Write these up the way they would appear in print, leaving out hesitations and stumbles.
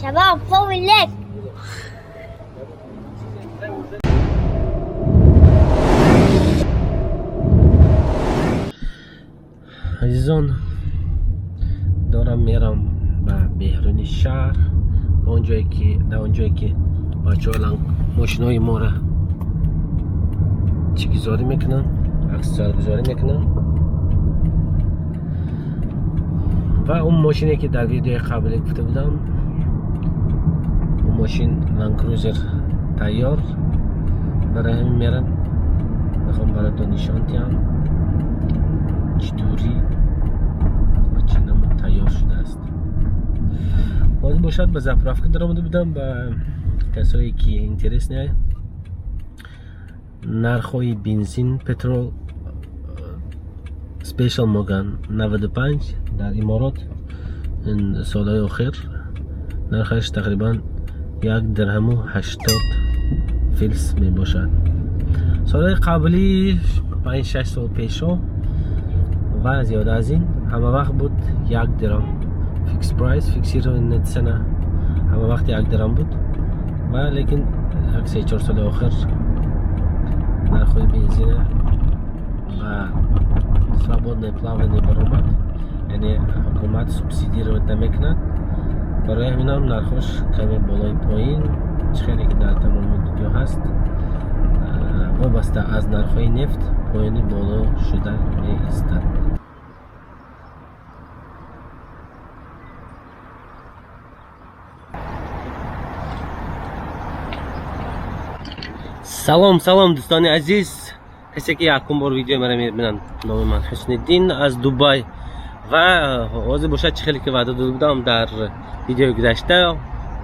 شباب فوق الليل. عزیزان دارم میرم به بیرون شهر به اونجایی که بچه ها ماشینای ما را چیگذاری میکنن، عکس گذاری میکنن و اون ماشینی که در ویدیو قبلی گفته بودم، اون ماشین لند کروزر تیار برای همین میرم. میخوام براتون نشان دهم چطوری ماشینم تیار شده است. باید باشد به زپرافکا در آمده بودم به کسایی که اینترس نه. نرخ‌های بنزین پترول سپیشل موگن 95 در امارات این سالهای آخر نرخش تقریبا 1 درهم و 80 فیلس می باشد. سالهای قبلی 5-6 سال پیش و زیاده از این همه وقت بود 1 درهم فیکس پرایس، فیکسی رو نت سنه همه وقت 1 درهم بود و لیکن 3-4 سال آخر نرخ‌های بنزین و свободное плавание برآمد، یعنی حکومت سوبسیدی رو بده میکند. برای همین هم نرخش کمی بالای پایین خیلی که در تمام دنیا هست وابسته از نرخ‌های نفت پایینی بالا شده می ایستد. سلام دوستان عزیز، کسی که یکم بار ویدیو مرا میبینن، نام من حسن الدین از دبی و حاضر باشد چه خیلی که وعده داده بودم در ویدیو گذشته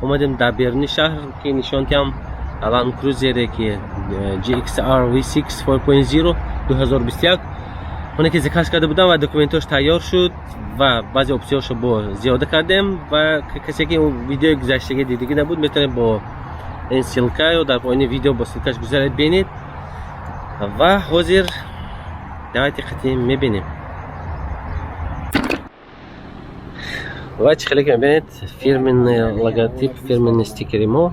اومدیم در بیرون شهر که نشان دهم لند کروزر که GXR V6 4.0 2021 اونی که ذکر کرده بودم و دکومنتاش تیار شد و بعضی اپسیونش با زیاده کردیم و کسی که ویدیو گذشته دیدگی نبود میتونه با این سیلکه یا در پایین ویدیو با سیلکش گذارید بینید و حاضر در دقیقی میبینیم و چه خیلی که میبینید فیرمن لوگوتیپ، فیرمن استیکری ما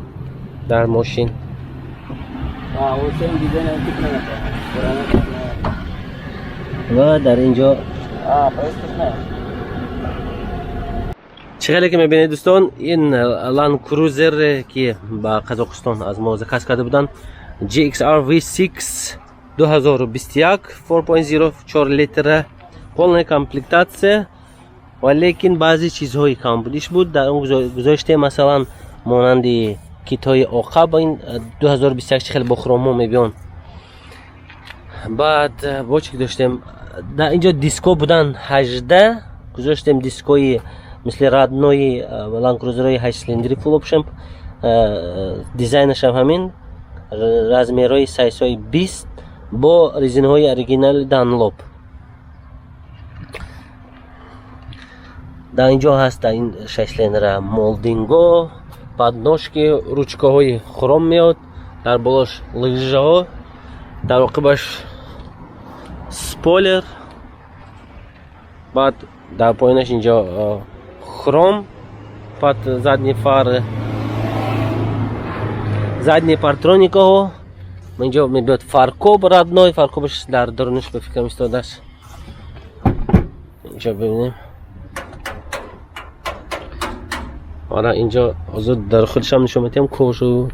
در ماشین و در اینجا چه که میبینید دوستان، این لند کروزر که با قزاقستان از ما ذکر کرده بودن GXR V6 2021 4.0 4 لیتر полная комплектация و لیکن بعضی چیزهای کم بودیش بود. در اون گذاشته مثلا مانند کیت های عقب این 2021 خیلی با خرومو میبین. بعد با چی داشتیم در اینجا دیسکو بودن 18 گذاشتیم دیسکوی مثل رادنوی لند کروزرهای 8 سیلندری فول اپشن، دیزاینش هم همین رزمیرهای سایزهای 20 با رزینهای اوریجینال دانلوپ. در اینجا هست در این 6 سیلندر مولدینگو، подножки ручкаهای خرم میاد، در بالاش لژه، در عقبش سپویلر، بعد در پایینش اینجا خرم، بعد задний партроника ها اینجا میاد فارکوب رادنوی، فارکوبش در درونش به فکرم ایستاده است. اینجا ببینیم آره اینجا آزاد در خودش هم نشون میدم کوش و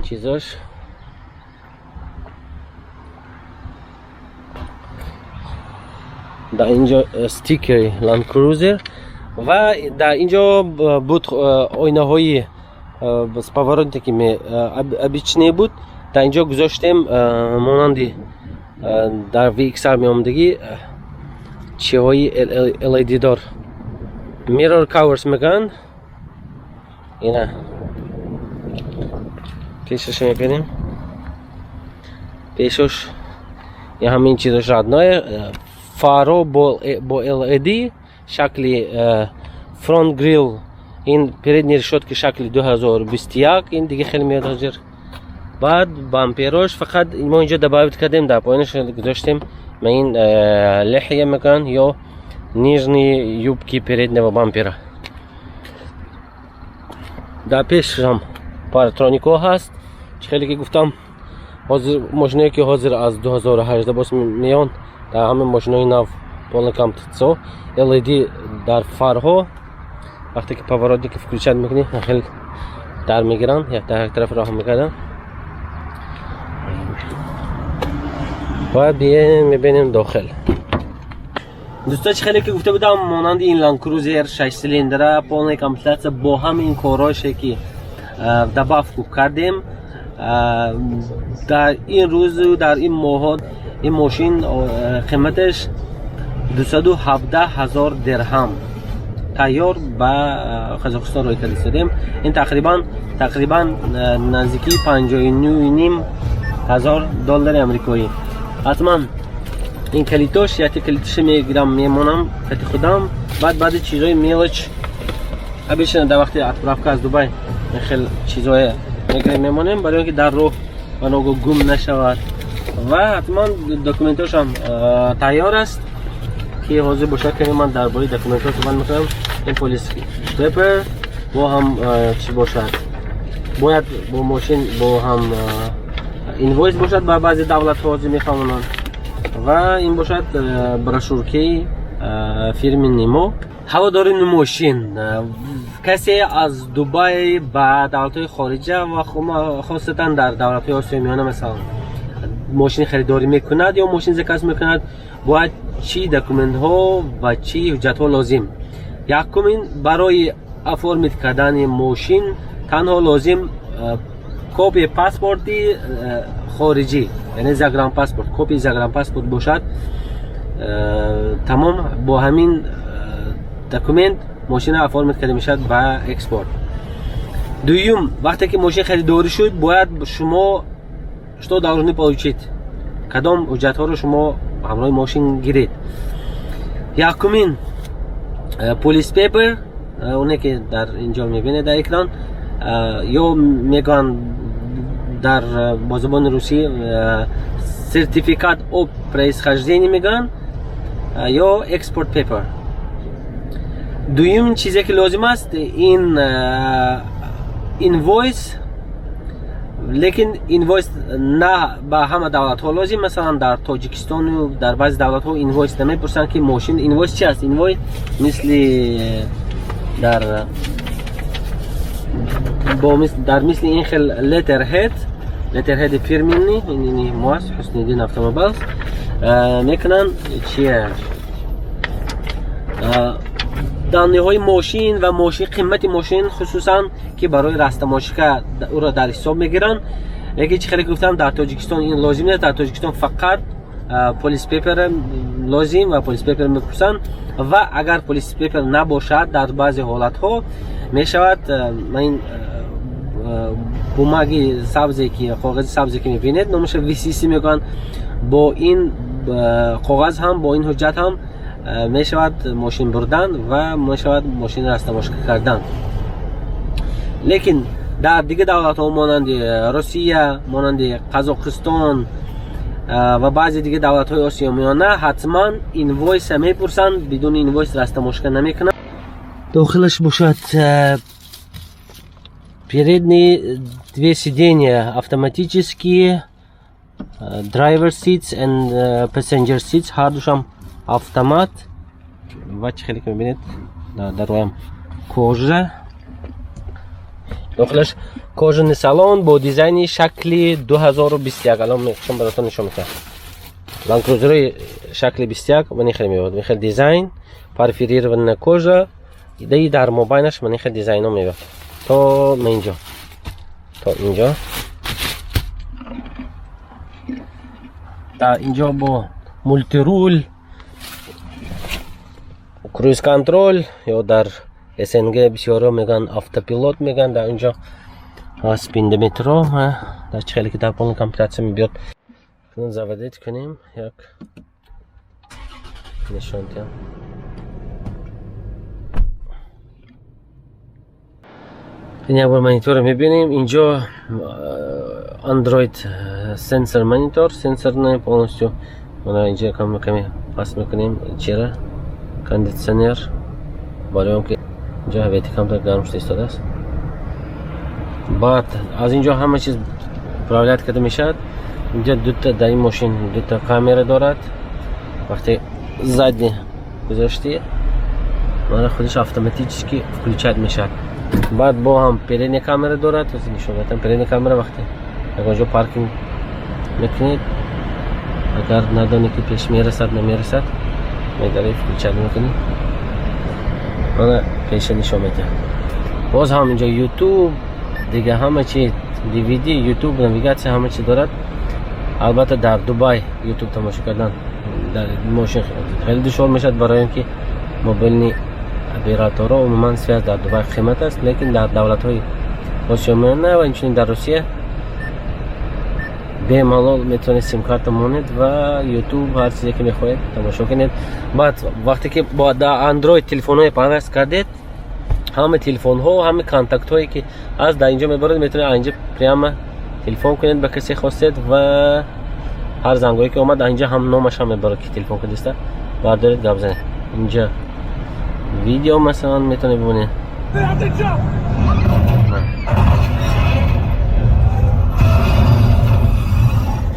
چیزاش. در اینجا استیکر لند کروزر و در اینجا بود آینه های з поворотниками обычный بود. در اینجا گذاشتیم مانند در VXR می آمدگی چه های LED دار mirror covers میگن. اینا پیشش میبینیم، پیشش یه همین چیزش رادنای فارو با LED شکلی فرونت گریل، این передней решетки شکل 2021 این دیگه خیلی میاد حاضر. بعد بامپیروش فقط ما اینجا добавить کردیم، در پایینش گذاشتیم ما این لحیه میگن یا نижние юбки переднего бампера. در پیش هم پاراترونیکو هست. خیلی که گفتم حاضر ماشینایی که حاضر از 2018 باز میان در همه ماشینای نو полный комплект LED در فرها وقتی که پاورادی که включать میکنی خیلی در میگیرن یا در هر طرف راه میکردن. باید بیایم میبینیم داخل. دوستا خیلی که گفته بودم مانند این لند کروزر 6 سیلندره полный комплект با همین کاراشی که добавку کردیم در این روز و در این ماه این ماشین قیمتش 217,000 درهم تیار به قزاقستان روی کردیم. این تقریبا نزدیکی 59,500 دلار آمریکایی. حتما این کلیتاش یا کلیتش میگیرم میمونم کتی خودم بعد چیزای میلچ ابیشن در وقتی اتفاق از دبی خیلی چیزای میگیرم میمونم برای اینکه در راه منو گم نشود و حتما دکومنتاش هم تیار است که حاضر باشه که من درباره دکومنتاش صحبت میکنم. این پلیس پیپر با هم چی باشد باید با ماشین با هم اینوایس باشد با بعضی دولت ها میخوانند و این باشد براشورکی فیرم نیمو هوادار ماشین. کسی از دبی به دولت خارجه و خاصتا در دولت آسیا میانه مثلا ماشین خریداری میکند یا ماشین زکاس میکند باید چی دکومنت ها و چی حجت ها لازم. یکمین برای افورمیت کردن ماشین تنها لازم کپی پاسپورتی خارجی یعنی زاگرام پاسپورت کپی زاگرام پاسپورت باشد تمام. با همین دکومنت ماشین افورمیت کرده میشد با اکسپورت. دوم وقتی که ماشین خریداری شد باید شما что должны получить کدام حجت ها رو شما همراه ماشین گیرید. یکمین پلیس پیپر اونه که در اینجا میبینه در اکران یا میگن در زبان روسی سرتیفیکات او происхождения میگن یا اکسپورت پیپر. دویم چیزی که لازم است این اینوایس لیکن اینوایس نه به همه دولت ها لازم. مثلا در تاجیکستان و در بعضی دولت ها اینوایس نمیپرسن که ماشین اینوایس چی است. اینوایس در مثل این خیلی لتر هد فیرمینی اینی ماست حسن الدین автомобиль میکنن چیه دانه های ماشین و ماشین قیمت ماشین خصوصا که برای رستماشیکا او را در حساب میگیرن. یکی چی خیلی گفتم در تاجیکستان این لازم نیست. در تاجیکستان فقط پلیس پیپر لازم و پلیس پیپر میپرسن و اگر پلیس پیپر نباشد در بعضی حالت ها میشود این بوماگی سبزی که کاغذ سبزی که میبینید نامش ویسیسی میگن با این کاغذ هم با این حجت هم میشود ماشین بردن و میشود ماشین رستماشی کردن. لیکن در دیگه دولت ها مانند روسیه مانند قزاقستان و بعضی دیگه دولت های آسیا میانه حتما اینوایس میپرسن. بدون اینوایس رستماشی نمیکنن. داخلش باشد передние две сиденья автоматические, driver seats and passenger seats هر دوشم автомат و چه خیلی که میبینید در رویم کожа. داخلش کожаный салон با دیزاین شکلی 2021 الان میخوام براتون نشون میدم. لند کروزر شکل 21 من خیلی میاد میخواد دیزاین پرفورированная کожа دی در مابینش من خیلی دیزاینا میاد تا اینجا تا اینجا با مولتی رول کروز کنترل یا در SNG بسیارا میگن автопилот میگن. در اینجا سپیدومتر در خیلی که در پول کامپیوتر میاد заводить کنیم یک نشان دهم. این یک بار مانیتور میبینیم اینجا اندروید سنسور مانیتور سنسور نه полностью من اینجا کمی پاس میکنیم چرا کاندیشنر برای اینکه اینجا هویتی کم گرم شده است بعد از اینجا همه چیز پراولیت کرده میشد. اینجا دوتا در این ماشین دوتا کامera دارد. وقتی زدی گذاشتی مال خودش اتوماتیکی включать میشد. بعد با هم پلین کامera دارد. از نشون دادم پلین کامera وقتی اونجا پارکینگ میکنید اگر ندانی که پیش میرسد نمیرسد میداری включать میکنی اون پیش نشون میده. باز هم اینجا یوتیوب دیگه همه چی دیویدی یوتیوب نویگاسیون همه چی دارد. البته در دبی یوتیوب تماشا کردن در ماشین خیلی دشوار میشد برای اینکه موبایل اپراتورها عموما سیاست در دبی قیمت است، لیکن در دولت های آسیایی و اینچنین در روسیه به ملال میتونید سیم کارت مونید و یوتیوب هر چیزی که میخواهید تماشا کنید. بعد وقتی که با اندروید تلفن های پیوست کردید همه تلفن ها همه کانتکت هایی که از در اینجا میبرید میتونید اینجا پیام تلفن کنید به کسی خواستید و هر زنگایی که اومد اینجا هم نامش هم میبرید که تلفن کردید بردارید گپ بزنید. اینجا ویدیو مثلا میتونید ببینید.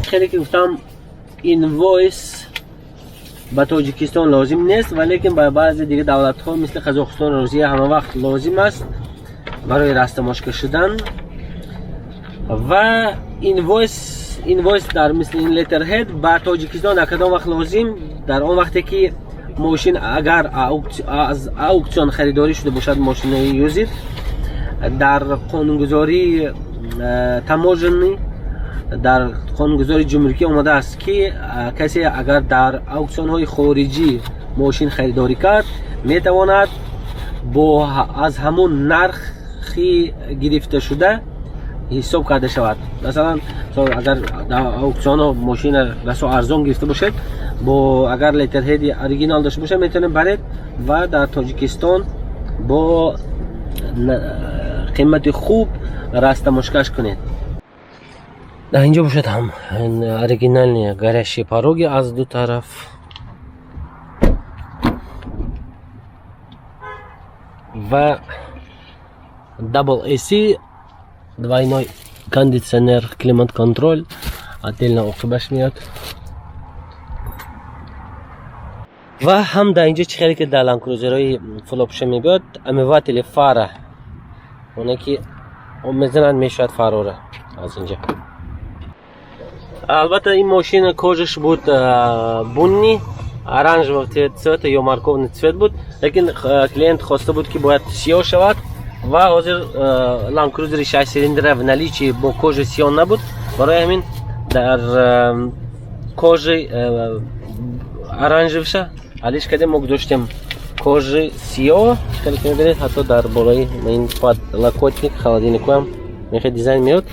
خیلی که گفتم این وایس با تاجیکستان لازم نیست ولیکن با بعضی دیگه دولت ها مثل قزاقستان و روسیه همه وقت لازم است برای رستماشک شدن. و این وایس در مثل این لیتر هید با تاجیکستان در کدام وقت لازم در اون وقتی که ماشین اگر از اuksion خریداری شده باشد ماشین یوزید در قانونگذاری تماجنی در قانونگذاری جمهوری اومده است که کسی اگر در اuksion های خارجی ماشین خریداری کرد میتواند با از همون نرخی گرفته شده حساب کرده شود. مثلا اگر در اuksion ها ماشین رسو ارزان گرفته باشد با اگر لیتر هید اوریجینال داشته باشه میتونید برید و در تاجیکستان با قیمت خوب رستماشکش کنید. در اینجا باشد هم اوریجینال گرشی پاروگی از دو طرف و دبل ایسی двойной кондиционер климат контроль отдельно عقبش میاد. و هم در اینجا چه خیلی که در لانکروزرهای فول اپشن میبید امواتل فاره اونه که میزنن میشود فراره از اینجا. البته این ماشین کожش بود بنی оранжевого цвета یا مارکوونی цвет بود لیکن کلینت خواسته بود که باید سیاه شود و حاضر لانکروزر 6 سیلندر в наличии با کожه سیاه نبود. برای همین در کожه оранжевша علیش کردیم ما گذاشتیم کожه سیاه. خیلی که میبینید حتی در بالای این لکوتنیک خالدینیک هم میخواد دیزاین میاد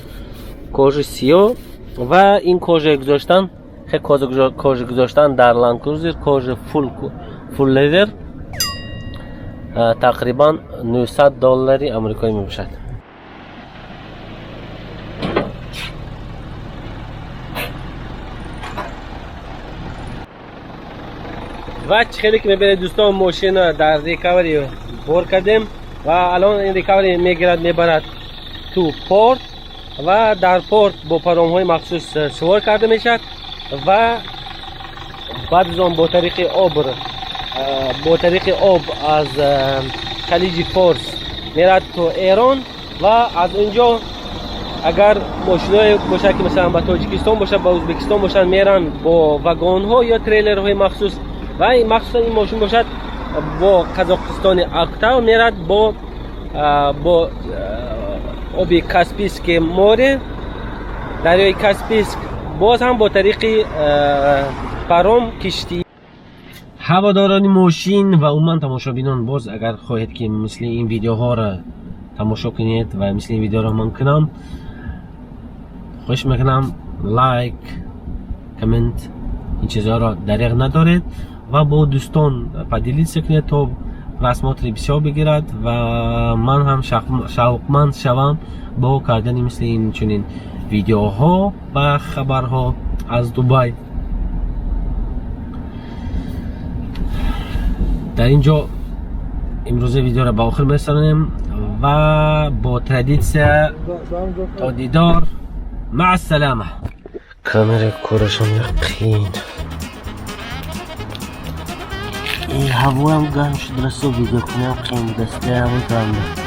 کожه سیاه و این کожه گذاشتن خیلی کожه گذاشتن در لانکروزر کожه فول لیدر تقریبا $900 آمریکایی میباشد. و خیلی که میبینید دوستان ماشین در ریکاوری بار کردیم و الان این ریکاوری میگیرد میبرد تو پورت و در پورت با پرام های مخصوص سوار کرده میشد و بعد از آن با طریق آب از خلیج فارس میرد تو ایران و از اینجا اگر ماشینای باشه که مثلا با تاجیکستان باشه با ازبکستان باشن میرن با واگن ها یا تریلر های مخصوص و این مخصوصا این ماشین باشد با قزاقستان اکتا میرد با آب کاسپیسک موره دریای کاسپیسک باز هم با طریق پرام کشتی. هواداران ماشین و عموما تماشابینان باز اگر خواهید که مثل این ویدیوها را تماشا کنید و مثل این ویدیو را من کنم خوش میکنم لایک کامنت این چیزها را دریغ ندارید و با دوستان پدیلیت سکنید تا رسمات بسیار بگیرد و من هم شوقمند شوم با کردن مثل این چنین ویدیوها و خبرها از دبی. در اینجا امروز ویدیو را به آخر میرسانیم و با ترادیسیا تا دیدار مع السلامه. کامera کورشم یقین این هوا هم گرم شد رسو ویدیو کنم قیم دسته همون کامره